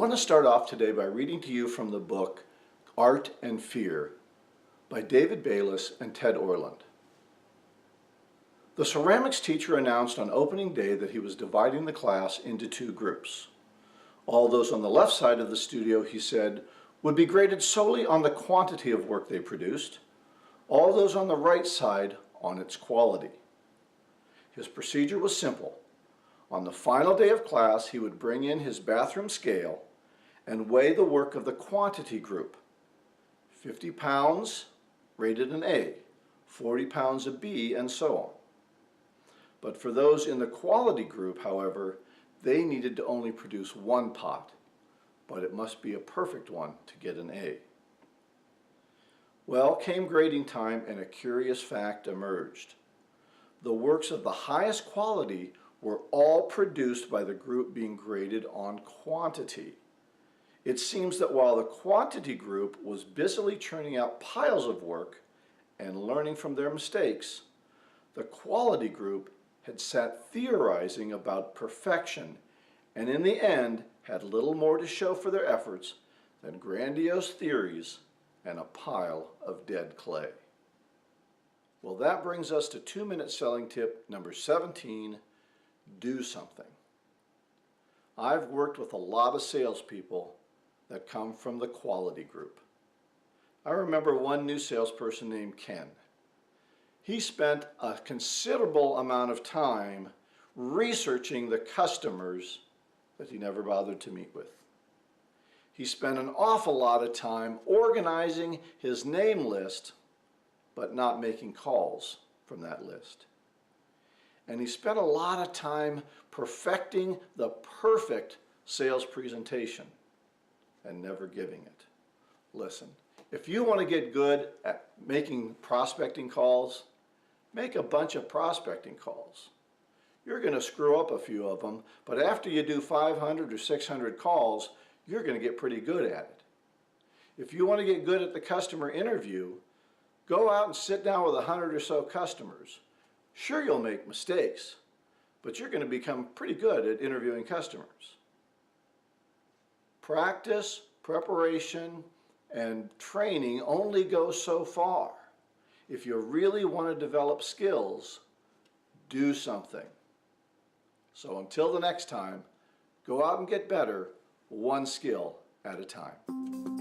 want to start off today by reading to you from the book Art and Fear by David Bayless and Ted Orland. The ceramics teacher announced on opening day that he was dividing the class into two groups. All those on the left side of the studio, he said, would be graded solely on the quantity of work they produced, all those on the right side on its quality. His procedure was simple. On the final day of class, he would bring in his bathroom scale and weigh the work of the quantity group. 50 pounds rated an A, 40 pounds a B, and so on. But for those in the quality group, however, they needed to only produce one pot, but it must be a perfect one to get an A. Well, came grading time and a curious fact emerged. The works of the highest quality were all produced by the group being graded on quantity. It seems that while the quantity group was busily churning out piles of work and learning from their mistakes, the quality group had sat theorizing about perfection and in the end had little more to show for their efforts than grandiose theories and a pile of dead clay. Well, that brings us to 2-minute selling tip number 17, do something. I've worked with a lot of salespeople that come from the quality group. I remember one new salesperson named Ken. He spent a considerable amount of time researching the customers that he never bothered to meet with. He spent an awful lot of time organizing his name list, but not making calls from that list. And he spent a lot of time perfecting the perfect sales presentation and never giving it. Listen, if you want to get good at making prospecting calls, make a bunch of prospecting calls. You're going to screw up a few of them, but after you do 500 or 600 calls, you're going to get pretty good at it. If you want to get good at the customer interview, go out and sit down with 100 or so customers. Sure, you'll make mistakes, but you're going to become pretty good at interviewing customers. Practice, preparation, and training only go so far. If you really want to develop skills, do something. So until the next time, go out and get better, one skill at a time.